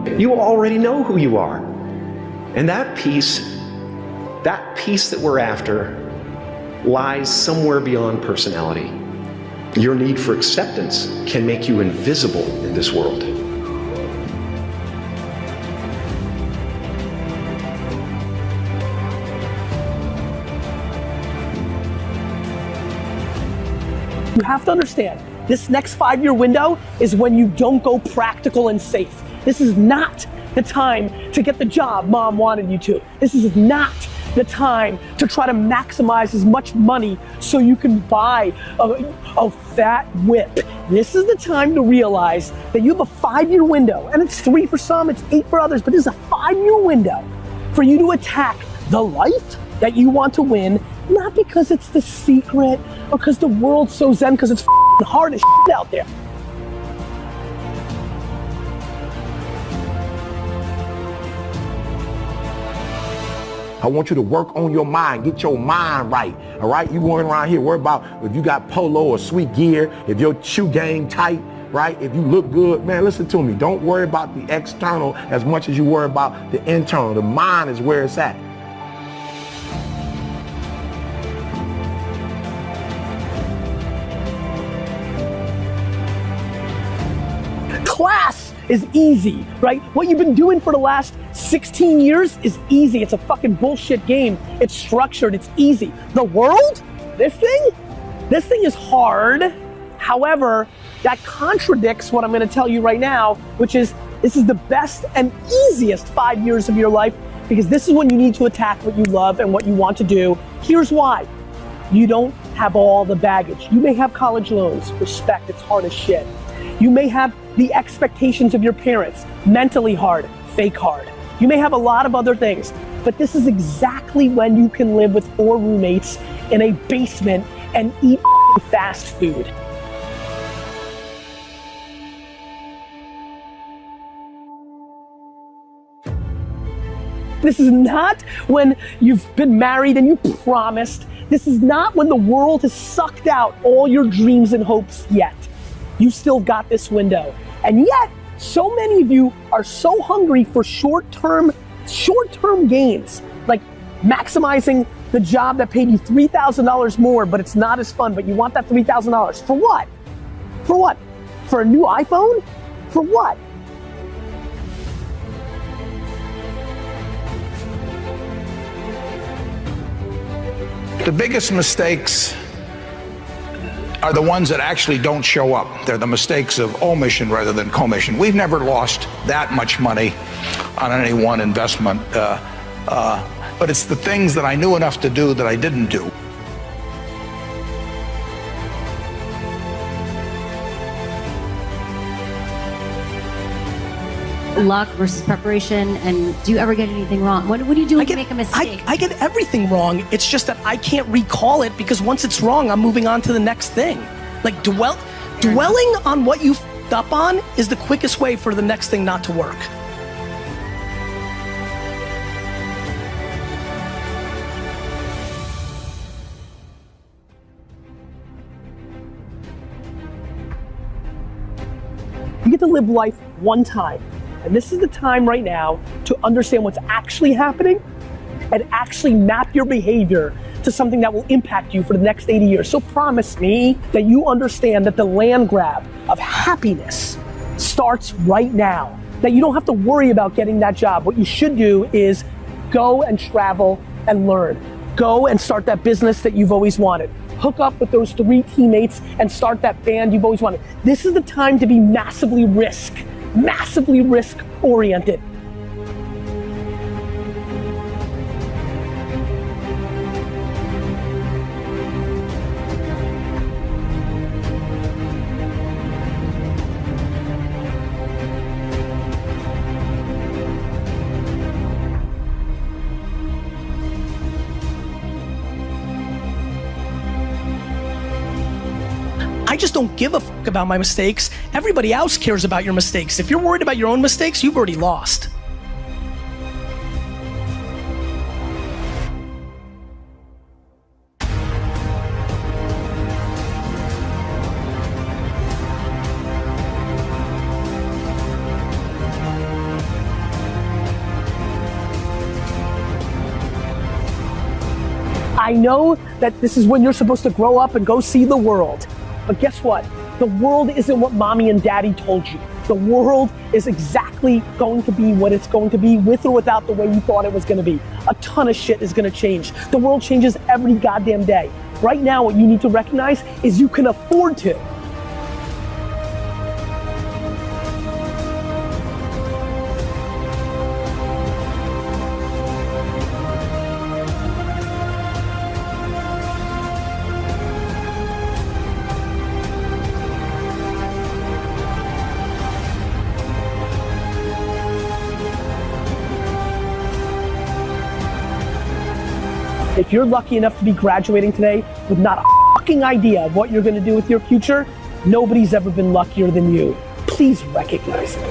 You already know who you are. And that peace that we're after lies somewhere beyond personality. Your need for acceptance can make you invisible in this world. You have to understand, this next 5-year window is when you don't go practical and safe. This is not the time to get the job mom wanted you to. This is not the time to try to maximize as much money so you can buy a fat whip. This is the time to realize that you have a 5-year window, and it's 3 for some, it's 8 for others, but this is a 5-year window for you to attack the life that you want to win, not because it's the secret or because the world's so zen, because it's hard as shit out there. I want you to work on your mind, get your mind right, all right? You going around here worry about if you got polo or sweet gear, if your shoe game tight, right? If you look good, man, listen to me. Don't worry about the external as much as you worry about the internal. The mind is where it's at. Class is easy, right? What you've been doing for the last 16 years is easy. It's a fucking bullshit game. It's structured, it's easy. The world, this thing is hard. However, that contradicts what I'm gonna tell you right now, which is this is the best and easiest 5 years of your life, because this is when you need to attack what you love and what you want to do. Here's why. You don't have all the baggage. You may have college loans, respect, it's hard as shit. You may have the expectations of your parents, mentally hard, fake hard. You may have a lot of other things, but this is exactly when you can live with 4 roommates in a basement and eat fast food. This is not when you've been married and you promised. This is not when the world has sucked out all your dreams and hopes yet. You still got this window. And yet, so many of you are so hungry for short-term gains, like maximizing the job that paid you $3,000 more, but it's not as fun, but you want that $3,000. For what? For what? For a new iPhone? For what? The biggest mistakes are the ones that actually don't show up. They're the mistakes of omission rather than commission. We've never lost that much money on any one investment, but it's the things that I knew enough to do that I didn't do. Luck versus preparation, and do you ever get anything wrong? What do you do when you make a mistake? I get everything wrong. It's just that I can't recall it because once it's wrong, I'm moving on to the next thing. Like dwelling on what you f***ed up on is the quickest way for the next thing not to work. You get to live life one time. And this is the time right now to understand what's actually happening and actually map your behavior to something that will impact you for the next 80 years. So promise me that you understand that the land grab of happiness starts right now, that you don't have to worry about getting that job. What you should do is go and travel and learn. Go and start that business that you've always wanted. Hook up with those 3 teammates and start that band you've always wanted. This is the time to be massively risk oriented. I just don't give a fuck about my mistakes. Everybody else cares about your mistakes. If you're worried about your own mistakes, you've already lost. I know that this is when you're supposed to grow up and go see the world. But guess what? The world isn't what mommy and daddy told you. The world is exactly going to be what it's going to be, with or without the way you thought it was going to be. A ton of shit is going to change. The world changes every goddamn day. Right now, what you need to recognize is you can afford to. If you're lucky enough to be graduating today with not a fucking idea of what you're gonna do with your future, nobody's ever been luckier than you. Please recognize it.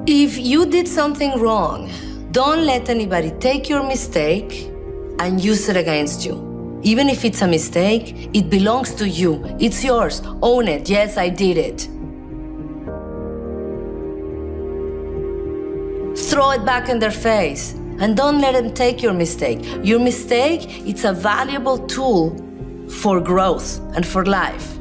If you did something wrong, don't let anybody take your mistake and use it against you. Even if it's a mistake, it belongs to you. It's yours. Own it. Yes, I did it. Throw it back in their face and don't let them take your mistake. Your mistake, it's a valuable tool for growth and for life.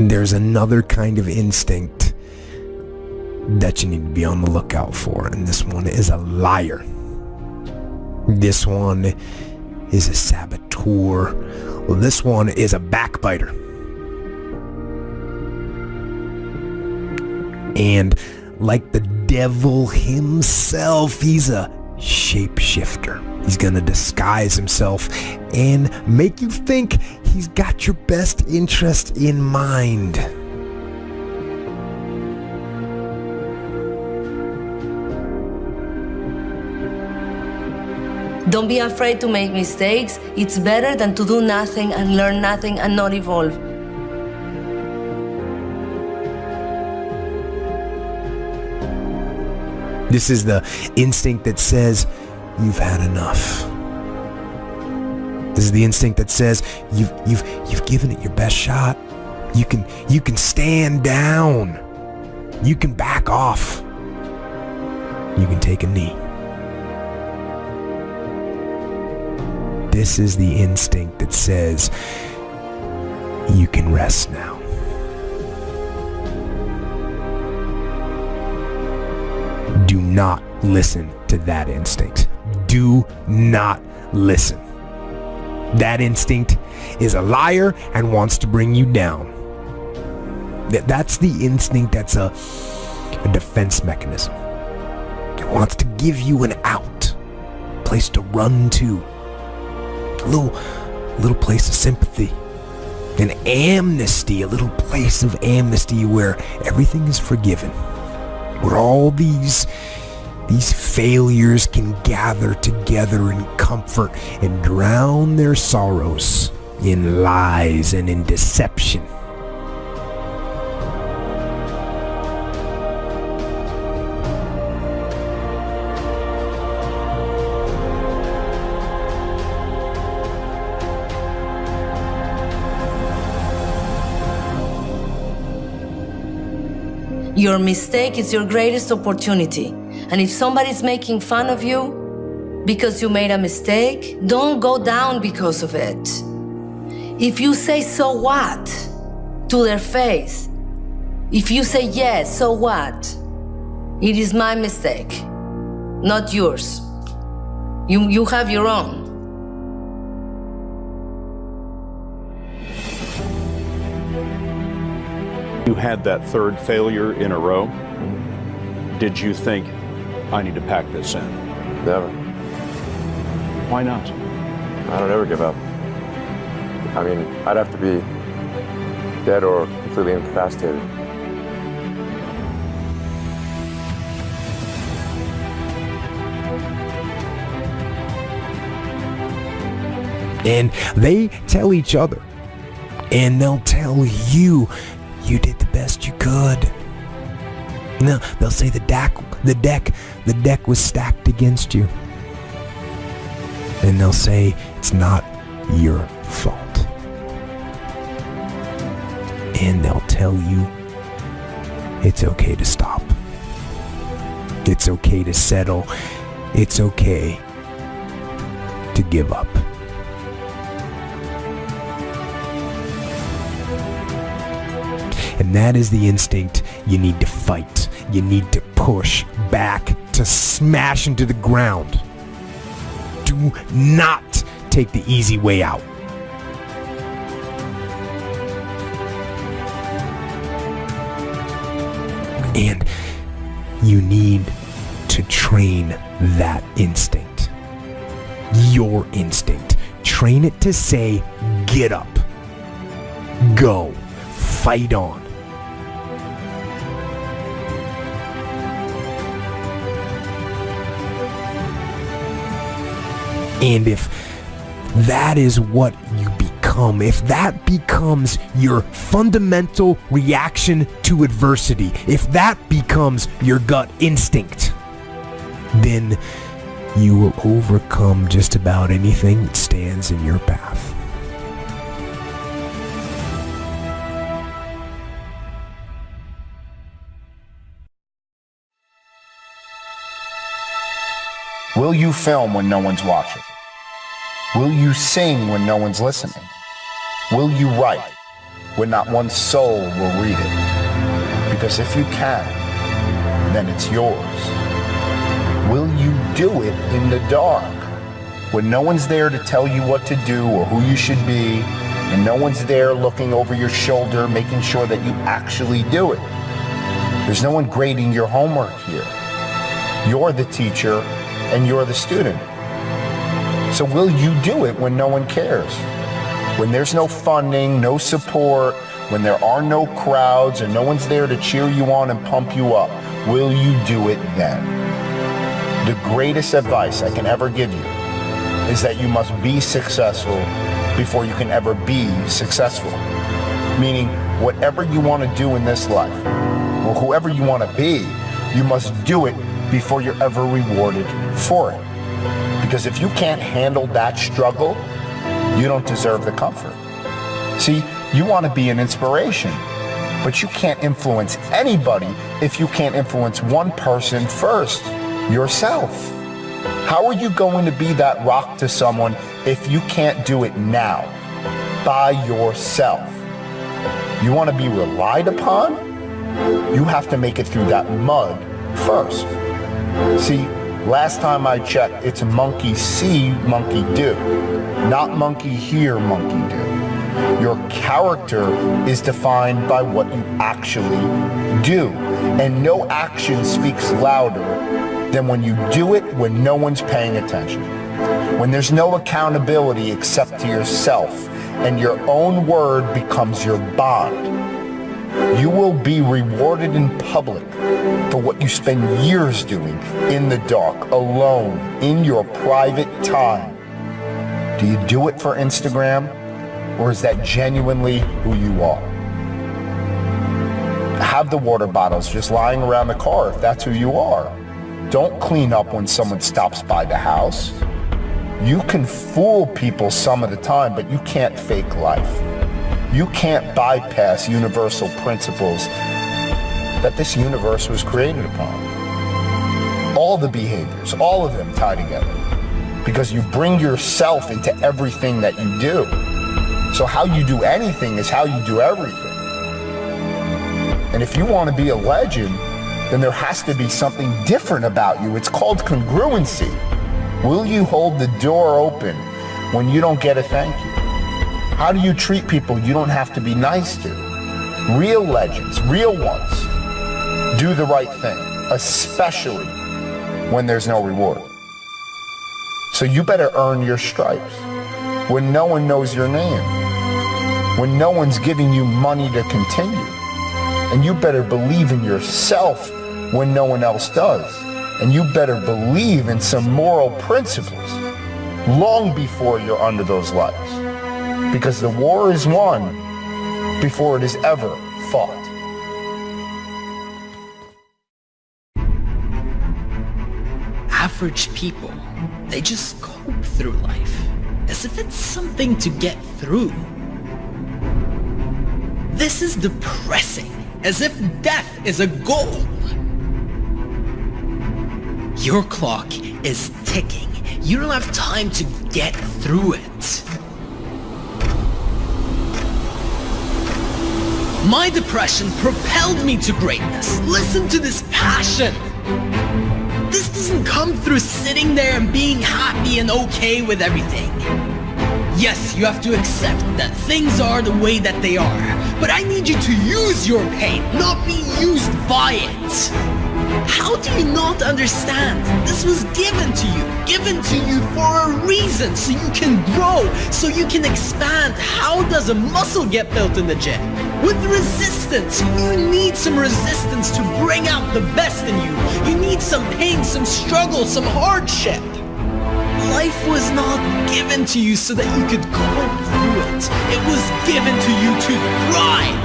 There's another kind of instinct that you need to be on the lookout for, and this one is a liar. This one is a saboteur. Well, this one is a backbiter. And like the devil himself, he's a shapeshifter. He's gonna disguise himself and make you think he's got your best interest in mind. Don't be afraid to make mistakes. It's better than to do nothing and learn nothing and not evolve. This is the instinct that says, you've had enough. This is the instinct that says, you've given it your best shot. You can stand down. You can back off. You can take a knee. This is the instinct that says, you can rest now. Do not listen to that instinct. Do not listen. That instinct is a liar and wants to bring you down. That's the instinct that's a defense mechanism. It wants to give you an out, a place to run to. A little place of sympathy, an amnesty, a little place of amnesty where everything is forgiven, where all these failures can gather together in comfort and drown their sorrows in lies and in deception. Your mistake is your greatest opportunity. And if somebody's making fun of you because you made a mistake, don't go down because of it. If you say, so what, to their face, if you say, yes, so what, it is my mistake, not yours. You have your own. You had that third failure in a row. Did you think, I need to pack this in? Never. Why not? I don't ever give up. I mean, I'd have to be dead or completely incapacitated. And they tell each other, and they'll tell you, you did the best you could. No, they'll say the deck was stacked against you. And they'll say it's not your fault. and they'll tell you it's okay to stop. It's okay to settle. It's okay to give up. And that is the instinct you need to fight. You need to push back, to smash into the ground. Do not take the easy way out. And you need to train that instinct. Your instinct. Train it to say, get up. Go. Fight on. And if that is what you become, if that becomes your fundamental reaction to adversity, if that becomes your gut instinct, then you will overcome just about anything that stands in your path. Will you film when no one's watching? Will you sing when no one's listening? Will you write when not one soul will read it? Because if you can, then it's yours. Will you do it in the dark when no one's there to tell you what to do or who you should be, and no one's there looking over your shoulder making sure that you actually do it? There's no one grading your homework here. You're the teacher and you're the student. So will you do it when no one cares? When there's no funding, no support, when there are no crowds and no one's there to cheer you on and pump you up, will you do it then? The greatest advice I can ever give you is that you must be successful before you can ever be successful. Meaning, whatever you want to do in this life, or whoever you want to be, you must do it before you're ever rewarded for it. Because if you can't handle that struggle, you don't deserve the comfort. See, you want to be an inspiration, but you can't influence anybody if you can't influence one person first, yourself. How are you going to be that rock to someone if you can't do it now, by yourself? You want to be relied upon? You have to make it through that mud first. See, last time I checked, it's monkey see, monkey do. Not monkey hear, monkey do. Your character is defined by what you actually do. And no action speaks louder than when you do it when no one's paying attention. When there's no accountability except to yourself, and your own word becomes your bond. You will be rewarded in public for what you spend years doing in the dark, alone, in your private time. Do you do it for Instagram, or is that genuinely who you are? Have the water bottles just lying around the car if that's who you are. Don't clean up when someone stops by the house. You can fool people some of the time, but you can't fake life. You can't bypass universal principles that this universe was created upon. All the behaviors, all of them tie together because you bring yourself into everything that you do. So how you do anything is how you do everything. And if you want to be a legend, then there has to be something different about you. It's called congruency. Will you hold the door open when you don't get a thank you? How do you treat people you don't have to be nice to? Real legends, real ones, do the right thing, especially when there's no reward. So you better earn your stripes when no one knows your name, when no one's giving you money to continue. And you better believe in yourself when no one else does. And you better believe in some moral principles long before you're under those lights. Because the war is won before it is ever fought. Average people, they just cope through life as if it's something to get through. This is depressing, as if death is a goal. Your clock is ticking. You don't have time to get through it. My depression propelled me to greatness. Listen to this passion. This doesn't come through sitting there and being happy and okay with everything. Yes, you have to accept that things are the way that they are, but I need you to use your pain, not be used by it. How do you not understand? This was given to you for a reason, so you can grow, so you can expand. How does a muscle get built in the gym? With resistance. You need some resistance to bring out the best in you. You need some pain, some struggle, some hardship. Life was not given to you so that you could cope through it. It was given to you to thrive.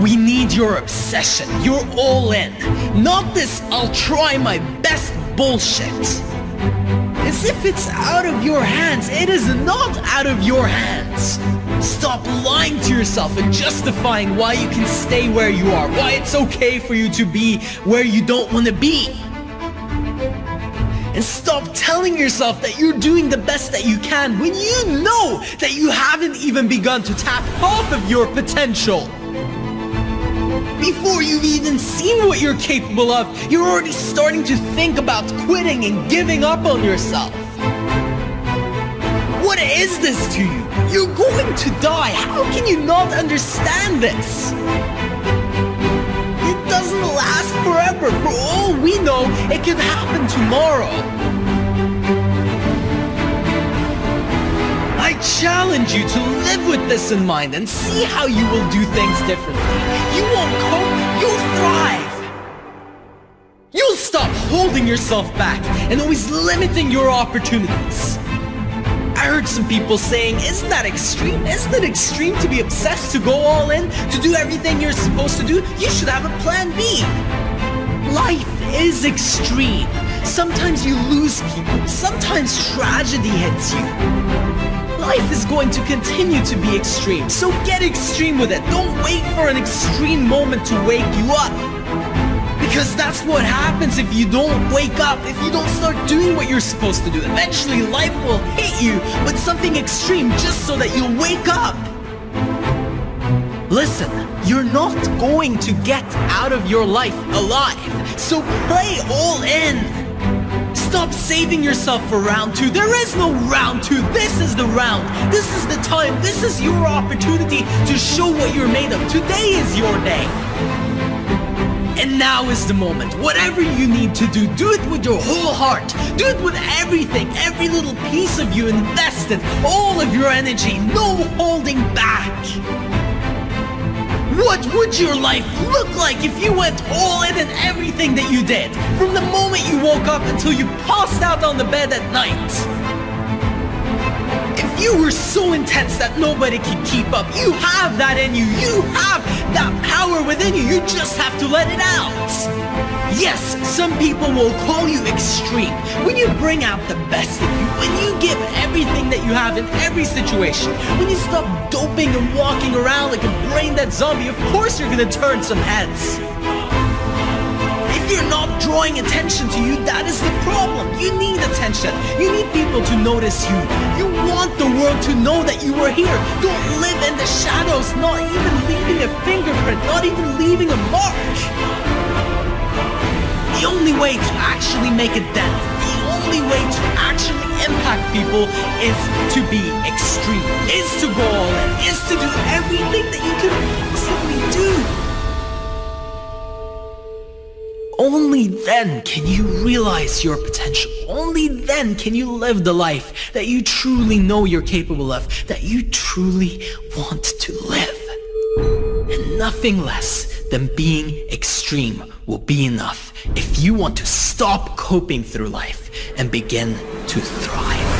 We need your obsession, your all in. Not this I'll try my best bullshit. As if it's out of your hands. It is not out of your hands. Stop lying to yourself and justifying why you can stay where you are, why it's okay for you to be where you don't want to be. And stop telling yourself that you're doing the best that you can when you know that you haven't even begun to tap half of your potential. Before you've even seen what you're capable of, you're already starting to think about quitting and giving up on yourself. What is this to you? You're going to die. How can you not understand this? It doesn't last forever. For all we know, it can happen tomorrow. I challenge you to live with this in mind and see how you will do things differently. You won't cope, you'll thrive. You'll stop holding yourself back and always limiting your opportunities. I heard some people saying, isn't that extreme? Isn't it extreme to be obsessed, to go all in, to do everything you're supposed to do? You should have a plan B. Life is extreme. Sometimes you lose people. Sometimes tragedy hits you. Life is going to continue to be extreme, so get extreme with it. Don't wait for an extreme moment to wake you up. Because that's what happens if you don't wake up, if you don't start doing what you're supposed to do. Eventually life will hit you with something extreme just so that you'll wake up. Listen, you're not going to get out of your life alive, so play all in. Stop saving yourself for round two. There is no round two. This is the round. This is the time. This is your opportunity to show what you're made of. Today is your day. And now is the moment. Whatever you need to do it with your whole heart. Do it with everything, every little piece of you. Invest it, all of your energy, no holding back. What would your life look like if you went all in everything that you did? From the moment you woke up until you passed out on the bed at night. If you were so intense that nobody could keep up, you have that in you. You have that power within you. You just have to let it out. Yes, some people will call you extreme. When you bring out the best in you, when you give everything that you have in every situation, when you stop doping and walking around like a brain-dead zombie, of course you're gonna turn some heads. If you're not drawing attention to you, that is the problem. You need attention. You need people to notice you. You want the world to know that you are here. Don't live in the shadows, not even leaving a fingerprint, not even leaving a mark. The only way to actually make a dent, the only way to actually impact people is to be extreme, is to go all in, is to do everything that you can possibly do. Only then can you realize your potential. Only then can you live the life that you truly know you're capable of, that you truly want to live. And nothing less than being extreme will be enough if you want to stop coping through life and begin to thrive.